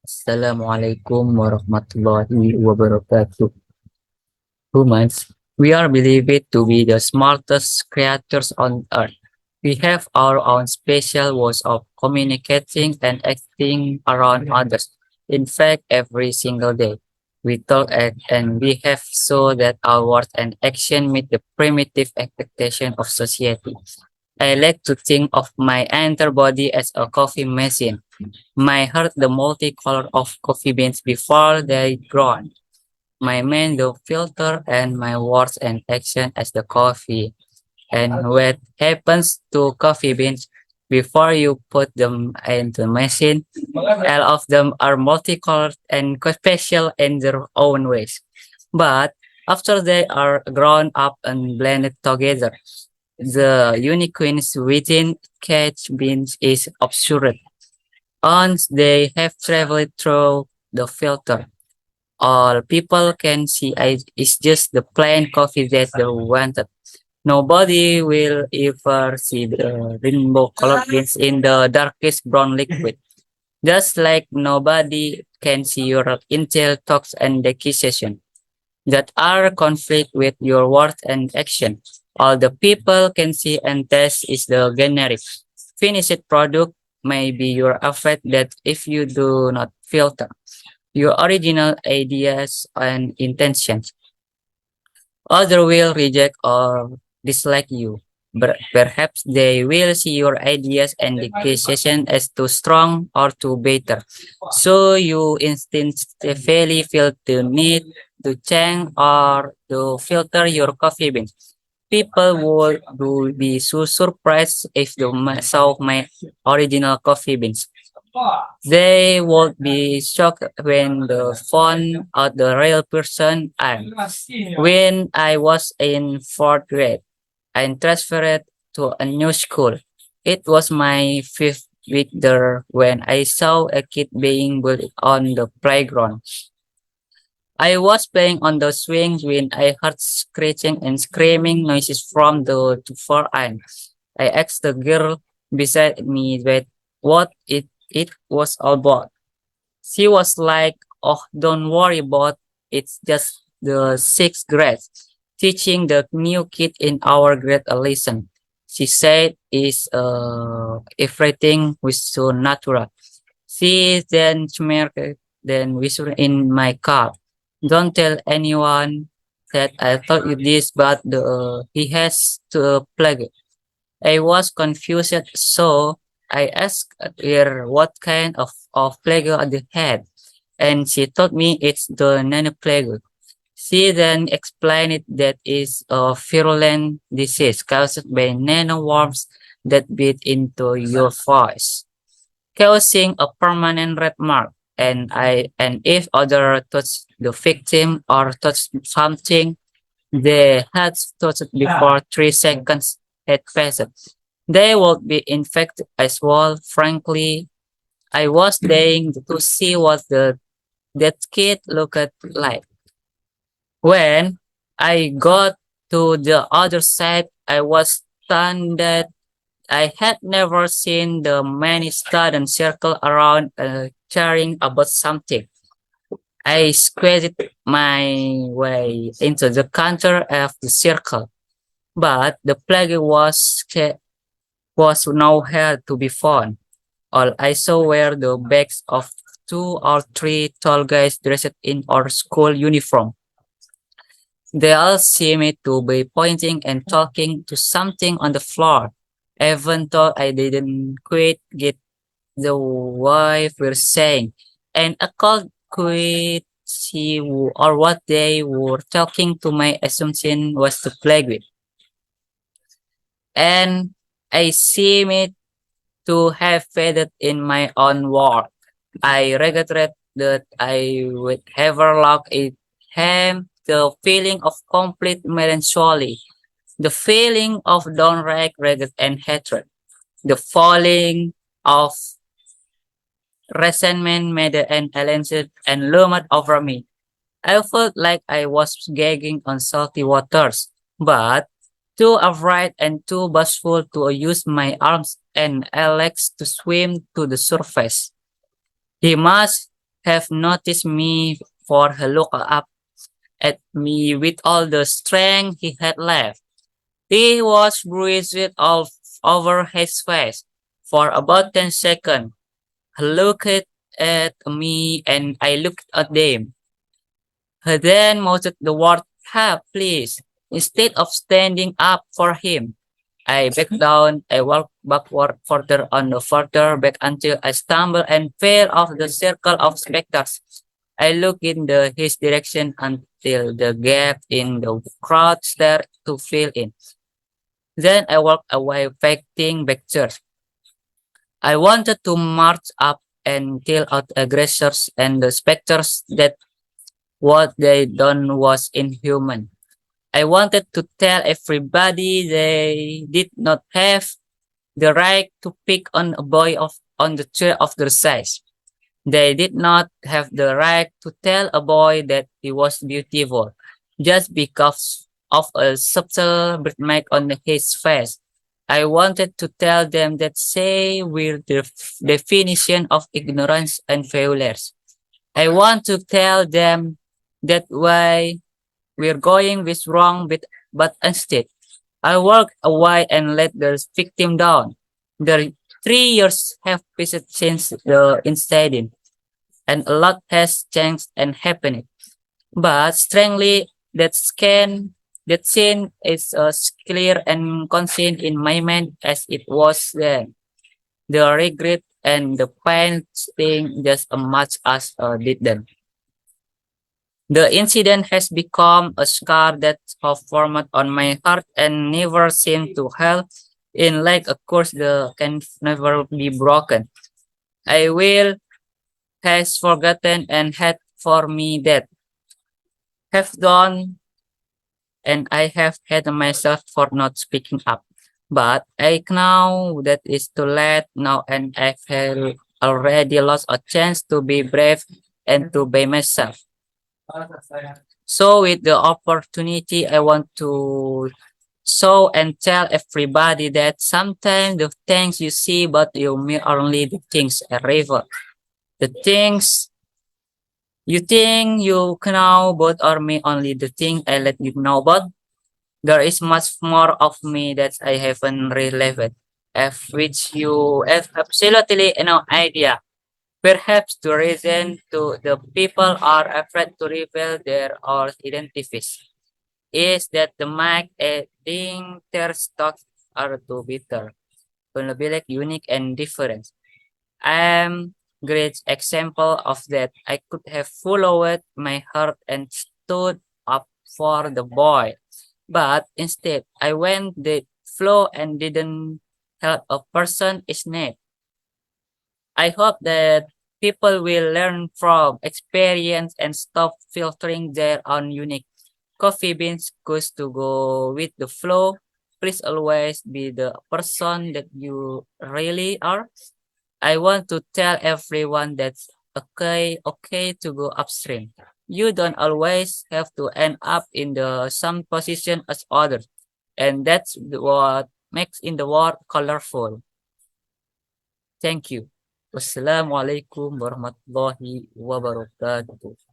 Assalamualaikum warahmatullahi wabarakatuh. Humans, we are believed to be the smartest creatures on earth. We have our own special ways of communicating and acting around others. In fact, every single day, we talk and behave so that our words and action meet the primitive expectation of society. I like to think of my entire body as a coffee machine. My heart the multicolor of coffee beans before they grown. My mind the filter and my words and action as the coffee. And what happens to coffee beans before you put them into the machine? All of them are multicolored and special in their own ways. But after they are grown up and blended together, the uniqueness within catch beans is absurd. Once they have traveled through the filter, all people can see is just the plain coffee that they wanted. Nobody will ever see the rainbow colored beans in the darkest brown liquid. Just like nobody can see your intel talks and accusation that are conflict with your words and action. All the people can see and test is the generic finished product. Maybe you're afraid that if you do not filter your original ideas and intentions, others will reject or dislike you. Perhaps they will see your ideas and decision as too strong or too bitter. So you instinctively feel the need to change or to filter your coffee beans. People would be so surprised if they saw my original coffee beans. They would be shocked when the found out the real person I am. When I was in fourth grade, I transferred to a new school. It was my fifth week there when I saw a kid being bullied on the playground. I was playing on the swings when I heard screeching and screaming noises from the far end. I asked the girl beside me what it was all about. She was like, "Oh, don't worry about it. It's just the sixth grade. Teaching the new kid in our grade a lesson." She said, "Is everything was so natural." She then smirked, then whispered in my car, "Don't tell anyone that I told you this, but he has to plug." I was confused, so I asked her what kind of plague they had, and she told me it's the nano plague. She then explained it that is a virulent disease caused by nanoworms that bit into your voice, causing a permanent red mark. And if other touch the victim or touch something they had touched before 3 seconds had passed, they would be infected as well. Frankly, I was dying to see what that kid looked like. When I got to the other side, I was stunned that I had never seen the many students circle around caring about something. I squeezed my way into the center of the circle, but the plague was nowhere to be found. All I saw were the backs of 2 or 3 tall guys dressed in our school uniform. They all seemed to be pointing and talking to something on the floor, even though I didn't quite get the wife were saying, and I could quite see or what they were talking to. My assumption was to play with, and I seemed to have faded in my own world. I regretted that I would ever look at him. The feeling of complete melancholy, the feeling of downright regret and hatred, the falling of resentment made an alliance and loomed over me. I felt like I was gagging on salty waters, but too afraid and too bashful to use my arms and legs to swim to the surface. He must have noticed me, for he looked up at me with all the strength he had left. He was bruised all over his face. For about 10 seconds, he looked at me and I looked at them. He then mouthed the word help, please. Instead of standing up for him, I backed down. I walked backward further on the further back until I stumbled and fell off the circle of spectators. I looked in his direction until the gap in the crowd started to fill in. Then I walked away fighting backwards. I wanted to march up and kill out aggressors and the spectators that what they done was inhuman. I wanted to tell everybody they did not have the right to pick on a boy on the chair of their size. They did not have the right to tell a boy that he was beautiful just because of a subtle birthmark on his face. I wanted to tell them that they were the definition of ignorance and failures. I want to tell them that why we're going with wrong, but instead I walked away and let the victim down. The 3 years have passed since the incident, and a lot has changed and happened. But strangely, that scene is as clear and constant in my mind as it was then. The regret and the pain sting just as much as did then. The incident has become a scar that has formed on my heart and never seemed to heal. In like a course that can never be broken. I will has forgotten and had for me that have done and I have had myself for not speaking up. But I know that is too late now and I have already lost a chance to be brave and to be myself. So with the opportunity, I want to show and tell everybody that sometimes the things you see, but you mean only the things a river. The things you think you know about or me only the thing I let you know about. There is much more of me that I haven't realized, of which you have absolutely no idea. Perhaps the reason to the people are afraid to reveal their own identities is that the mic adding their stocks are too bitter, like unique and different. I am great example of that. I could have followed my heart and stood up for the boy, but instead I went the flow and didn't help a person is need. I hope that people will learn from experience and stop filtering their own unique coffee beans goes to go with the flow. Please always be the person that you really are. I want to tell everyone that's okay to go upstream. You don't always have to end up in the same position as others. And that's what makes in the world colorful. Thank you. Wassalamualaikum warahmatullahi wabarakatuh.